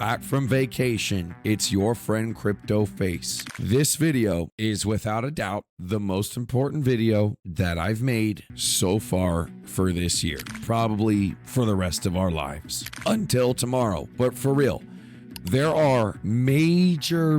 back from vacation. It's your friend CryptoFace. This video is without a doubt the most important video that I've made so far for this year, probably for the rest of our lives until tomorrow. But for real, there are major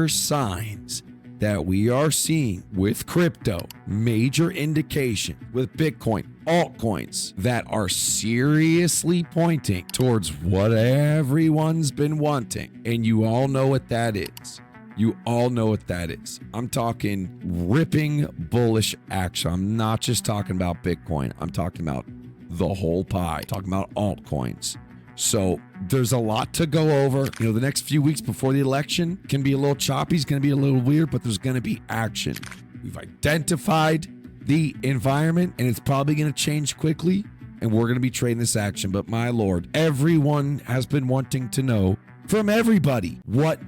signs that we are seeing with crypto, major indication with Bitcoin, altcoins that are seriously pointing towards what everyone's been wanting. And you all know what that is. You all know what that is. I'm talking ripping bullish action. I'm not just talking about Bitcoin. I'm talking about the whole pie. I'm talking about altcoins. So there's a lot to go over. You know, the next few weeks before the election can be a little choppy. It's going to be a little weird, but there's going to be action. We've identified the environment and it's probably going to change quickly. And we're going to be trading this action. But my Lord, everyone has been wanting to know from everybody, what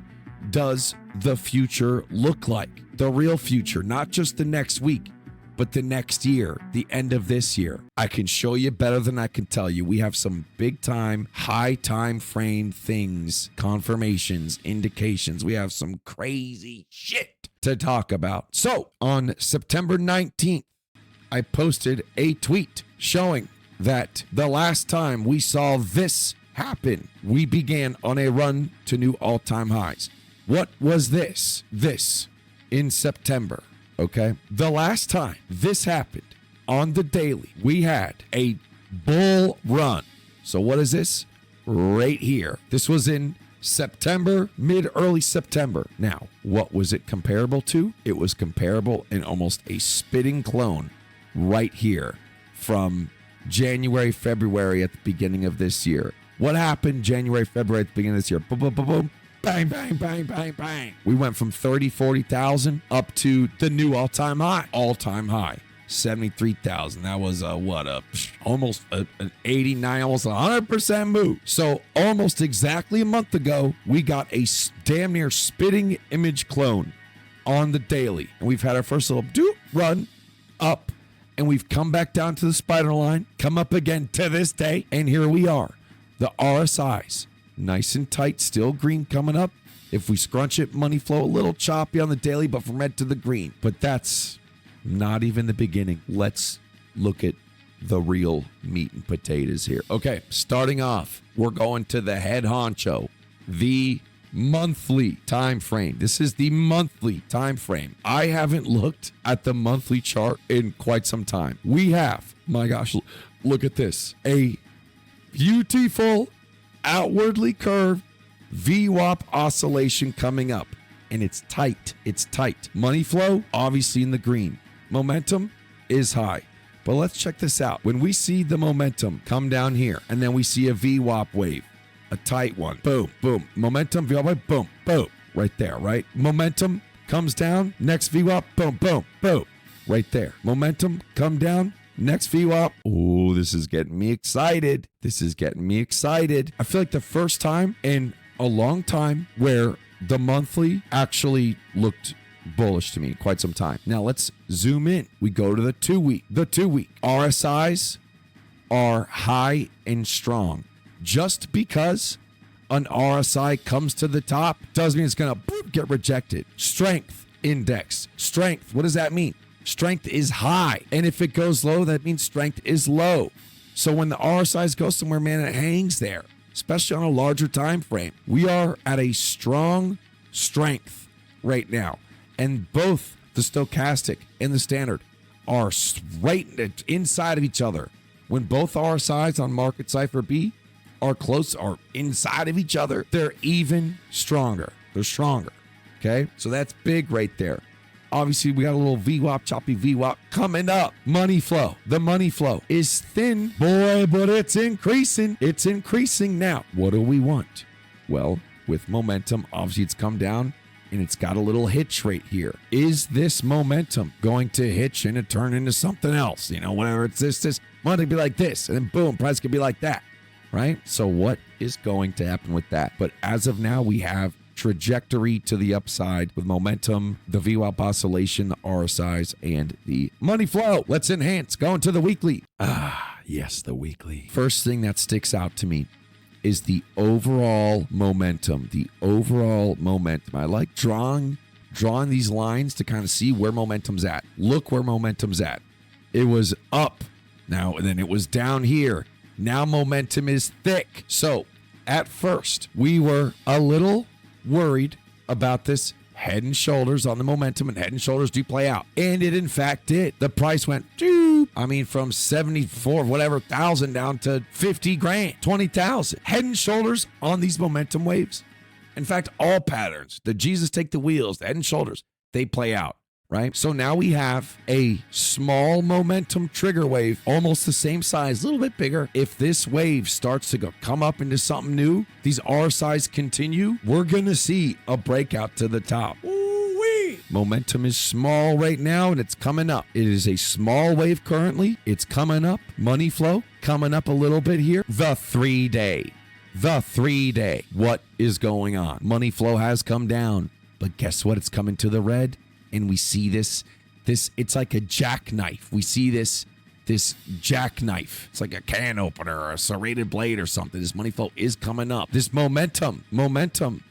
does the future look like? The real future, not just the next week, but the next year, the end of this year. I can show you better than I can tell you. We have some big time, high time frame things, confirmations, indications. We have some crazy shit to talk about. So on September 19th, I posted a tweet showing that the last time we saw this happen, we began on a run to new all-time highs. What was this? This in September. Okay, the last time this happened on the daily, we had a bull run. So what is this? Right here. This was in September, early September. Now, what was it comparable to? It was comparable in almost a spitting clone right here from January, February at the beginning of this year. What happened January, February at the beginning of this year? Boom, boom, boom, boom. Bang, bang, bang, bang, bang. We went from 30, 40,000 up to the new all-time high, 73,000. That was almost an 89, almost 100% move. So almost exactly a month ago, we got a damn near spitting image clone on the daily. And we've had our first little run up, and we've come back down to the spider line, come up again to this day, and here we are. The RSIs. Nice and tight, still green coming up. If we scrunch it, money flow a little choppy on the daily, but from red to the green. But that's not even the beginning. Let's look at the real meat and potatoes here. Okay, starting off, we're going to the head honcho, the monthly time frame. This is the monthly time frame. I haven't looked at the monthly chart in quite some time. We have, my gosh, look at this. A beautiful outwardly curved VWAP oscillation coming up, and it's tight. It's tight. Money flow, obviously in the green. Momentum is high. But let's check this out. When we see the momentum come down here, and then we see a VWAP wave, a tight one, boom, boom. Momentum, VWAP wave, boom, boom. Right there, right? Momentum comes down, next VWAP, boom, boom, boom. Right there. Momentum come down, next VWAP. Oh, this is getting me excited. This is getting me excited. I feel like the first time in a long time where the monthly actually looked bullish to me, quite some time. Now let's zoom in. We go to the 2 week. The 2 week RSIs are high and strong. Just because an RSI comes to the top doesn't mean it's gonna get rejected. Strength index. Strength. What does that mean? Strength is high. And if it goes low, that means strength is low. So when the RSIs go somewhere, man, it hangs there, especially on a larger time frame. We are at a strong strength right now. And both the stochastic and the standard are right inside of each other. When both RSIs on Market Cipher B are close, are inside of each other, they're even stronger. They're stronger. Okay? So that's big right there. Obviously, we got a little VWAP, choppy VWAP coming up. Money flow. The money flow is thin, boy, but it's increasing. It's increasing now. What do we want? Well, with momentum, obviously it's come down and it's got a little hitch right here. Is this momentum going to hitch and turn into something else? You know, whatever it's this money be like this, and then boom, price could be like that, right? So what is going to happen with that? But as of now, we have trajectory to the upside with momentum, the VWAP oscillation, the RSIs, and the money flow. Let's enhance. Going to the weekly. Yes, the weekly. First thing that sticks out to me is the overall momentum. The overall momentum. I like drawing these lines to kind of see where momentum's at. Look where momentum's at. It was up now, and then it was down here. Now momentum is thick. So at first, we were a little worried about this head and shoulders on the momentum, and head and shoulders do play out. And it in fact did. The price went from 74 whatever thousand down to 50 grand, 20,000. Head and shoulders on these momentum waves. In fact, all patterns, the Jesus take the wheels, the head and shoulders, they play out, right? So now we have a small momentum trigger wave, almost the same size, a little bit bigger. If this wave starts to come up into something new, these RSIs continue, we're going to see a breakout to the top. Ooh-wee. Momentum is small right now, and it's coming up. It is a small wave currently. It's coming up. Money flow coming up a little bit here. The 3-day. What is going on? Money flow has come down, but guess what? It's coming to the red. And we see this, it's like a jackknife. We see this jackknife. It's like a can opener or a serrated blade or something. This money flow is coming up. This momentum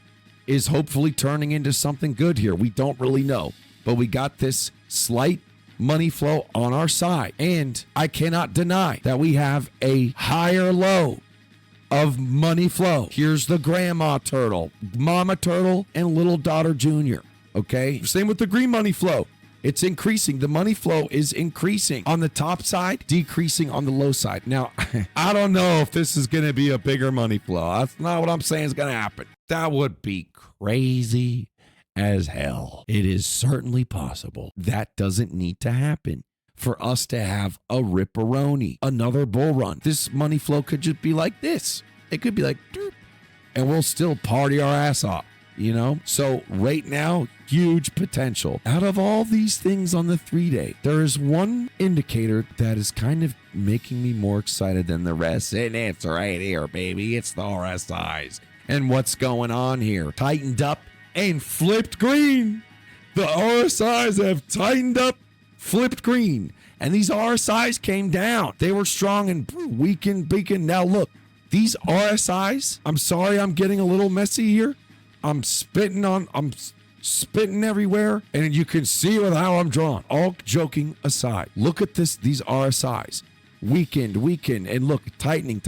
is hopefully turning into something good here. We don't really know, but we got this slight money flow on our side. And I cannot deny that we have a higher low of money flow. Here's the grandma turtle, mama turtle, and little daughter junior. Okay, same with the green money flow. It's increasing. The money flow is increasing on the top side, decreasing on the low side. Now, I don't know if this is going to be a bigger money flow. That's not what I'm saying is going to happen. That would be crazy as hell. It is certainly possible. That doesn't need to happen for us to have a ripperoni, another bull run. This money flow could just be like this. It could be like, doop, and we'll still party our ass off. You know, so right now, huge potential. Out of all these things on the 3-day, there is one indicator that is kind of making me more excited than the rest. And it's right here, baby. It's the RSIs. And what's going on here? Tightened up and flipped green. The RSIs have tightened up, flipped green. And these RSIs came down. They were strong and weakened, beacon. Now look, these RSIs, I'm sorry I'm getting a little messy here. I'm spitting everywhere, and you can see with how I'm drawn. All joking aside, look at these RSIs. Weakened, and look, tightening,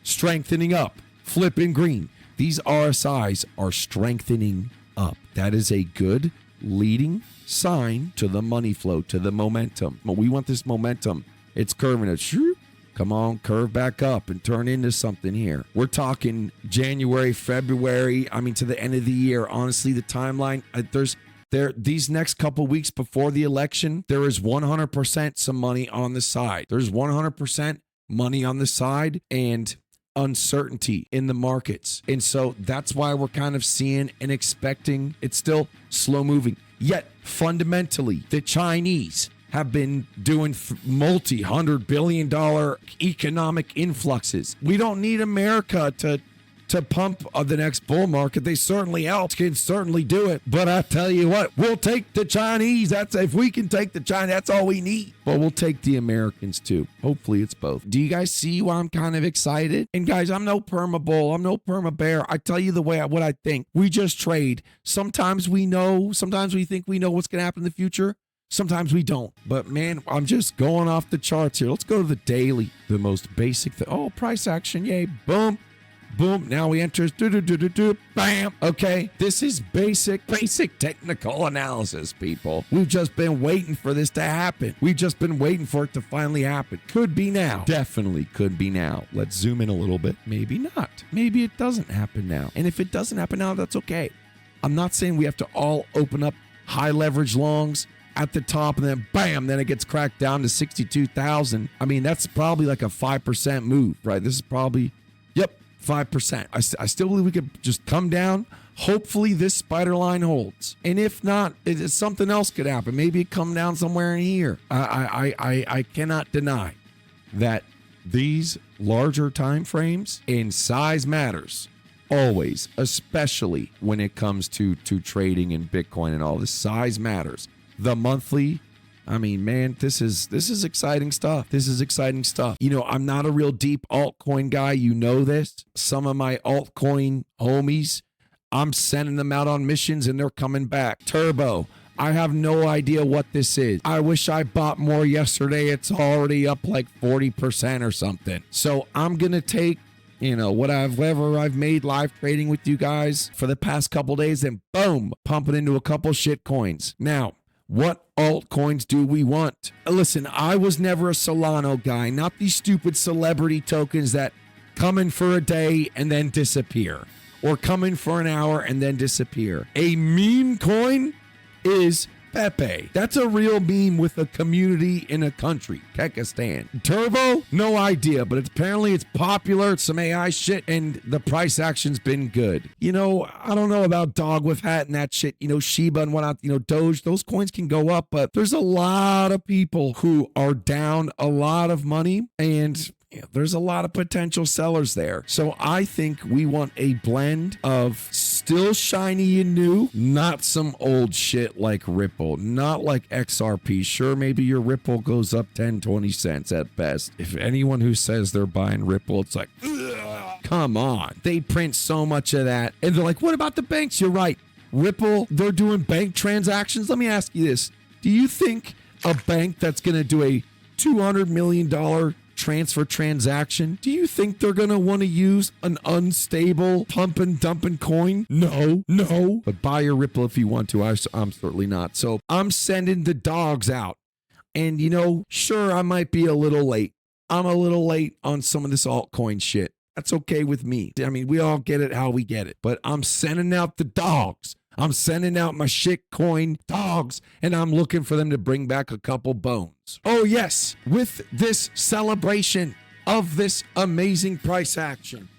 strengthening up, flipping green. These RSIs are strengthening up. That is a good leading sign to the money flow, to the momentum. But we want this momentum. It's curving it. Come on, curve back up and turn into something here. We're talking January, February, to the end of the year. Honestly, the timeline, these next couple weeks before the election, there is 100% some money on the side. There's 100% money on the side and uncertainty in the markets. And so that's why we're kind of seeing and expecting it's still slow moving. Yet fundamentally, the Chinese have been doing multi-$100 billion economic influxes. We don't need America to pump the next bull market. They certainly can certainly do it. But I tell you what, we'll take the Chinese. If we can take the Chinese, that's all we need. But we'll take the Americans too. Hopefully it's both. Do you guys see why I'm kind of excited? And guys, I'm no perma bull. I'm no perma bear. I tell you what I think. We just trade. Sometimes we know. Sometimes we think we know what's going to happen in the future. Sometimes we don't. But man, I'm just going off the charts here. Let's go to the daily. The most basic thing. Oh, price action. Yay. Boom. Boom. Now we enter. Bam. Okay. This is basic technical analysis, people. We've just been waiting for this to happen. We've just been waiting for it to finally happen. Could be now. Definitely could be now. Let's zoom in a little bit. Maybe not. Maybe it doesn't happen now. And if it doesn't happen now, that's okay. I'm not saying we have to all open up high leverage longs at the top and then bam, then it gets cracked down to 62,000. That's probably like a 5% move, right? This is probably, 5%. I still believe we could just come down. Hopefully this spider line holds. And if not, something else could happen. Maybe it come down somewhere in here. I cannot deny that these larger time frames and size matters. Always, especially when it comes to trading in Bitcoin and all this. Size matters. The monthly I mean, man, this is exciting stuff. This is exciting stuff. You know, I'm not a real deep altcoin guy. You know this. Some of my altcoin homies, I'm sending them out on missions and they're coming back. Turbo, I have no idea what this is. I wish I bought more yesterday. It's already up like 40% or something. So I'm going to take, you know, whatever I've made live trading with you guys for the past couple days and boom, pump it into a couple shit coins. Now, what altcoins do we want? Listen, I was never a Solano guy, not these stupid celebrity tokens that come in for a day and then disappear, or come in for an hour and then disappear. A meme coin is Pepe. That's a real meme with a community in a country, Kekistan. Turbo, no idea, but apparently it's popular. It's some AI shit, and the price action's been good. You know, I don't know about Dog with Hat and that shit. You know, Shiba and whatnot. You know, Doge. Those coins can go up, but there's a lot of people who are down a lot of money, and yeah, there's a lot of potential sellers there. So I think we want a blend of still shiny and new, not some old shit like Ripple, not like XRP. Sure, maybe your Ripple goes up 10, 20 cents at best. If anyone who says they're buying Ripple, it's like, ugh, come on. They print so much of that. And they're like, what about the banks? You're right. Ripple, they're doing bank transactions. Let me ask you this. Do you think a bank that's going to do a $200 million transfer transaction, do you think they're going to want to use an unstable pump and dumping coin? No. But buy your Ripple if you want to. I'm certainly not. So I'm sending the dogs out. And, you know, sure, I might be a little late. I'm a little late on some of this altcoin shit. That's okay with me. I mean, we all get it how we get it. But I'm sending out the dogs. I'm sending out my shitcoin dogs, and I'm looking for them to bring back a couple bones. Oh, yes, with this celebration of this amazing price action,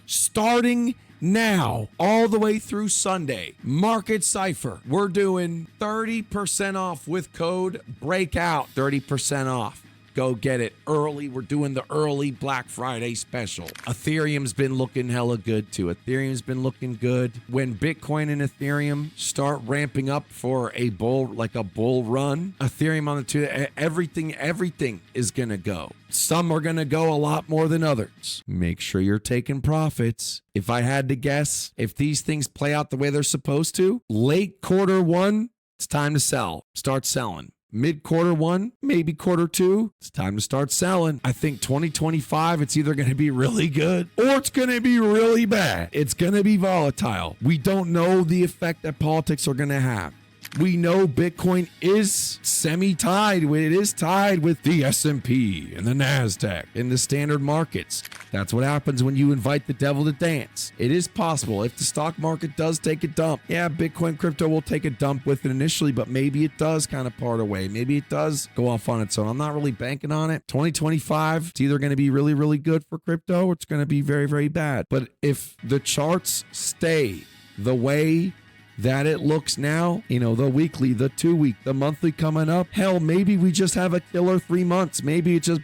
starting now all the way through Sunday, Market Cypher, we're doing 30% off with code BREAKOUT, 30% off. Go get it early. We're doing the early Black Friday special. Ethereum's been looking hella good too. Ethereum's been looking good. When Bitcoin and Ethereum start ramping up for a bull run, Ethereum on the two, everything is gonna go. Some are gonna go a lot more than others. Make sure you're taking profits. If I had to guess, if these things play out the way they're supposed to, late quarter one, it's time to sell. Start selling. Mid quarter one, maybe quarter two, it's time to start selling. I think 2025, it's either going to be really good or it's going to be really bad. It's going to be volatile. We don't know the effect that politics are going to have. We know Bitcoin is semi-tied. It is tied with the S&P and the NASDAQ and the standard markets. That's what happens when you invite the devil to dance. It is possible if the stock market does take a dump. Yeah, Bitcoin crypto will take a dump with it initially, but maybe it does kind of part away. Maybe it does go off on its own. I'm not really banking on it. 2025, it's either going to be really, really good for crypto or it's going to be very, very bad. But if the charts stay the way that it looks now, you know, the weekly, the 2-week, the monthly coming up, hell, maybe we just have a killer 3 months. Maybe it's just,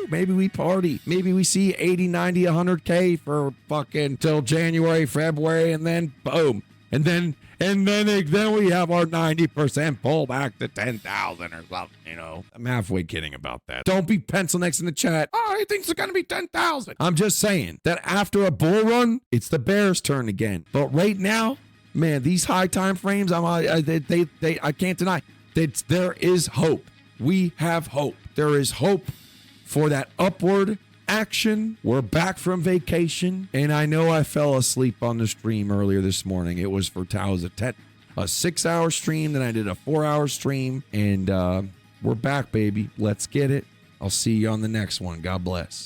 maybe we party. Maybe we see 80, 90, 100K for fucking till January, February, and then boom. And then we have our 90% pullback to 10,000 or something, you know. I'm halfway kidding about that. Don't be pencil necks in the chat. Oh, he thinks it's going to be 10,000. I'm just saying that after a bull run, it's the bear's turn again. But right now, man, these high time frames, I can't deny that there is hope. We have hope. There is hope for that upward action. We're back from vacation, and I know I fell asleep on the stream earlier this morning. It was for Tao's a 6-hour stream, then I did a 4-hour stream, and we're back, baby. Let's get it. I'll see you on the next one. God bless.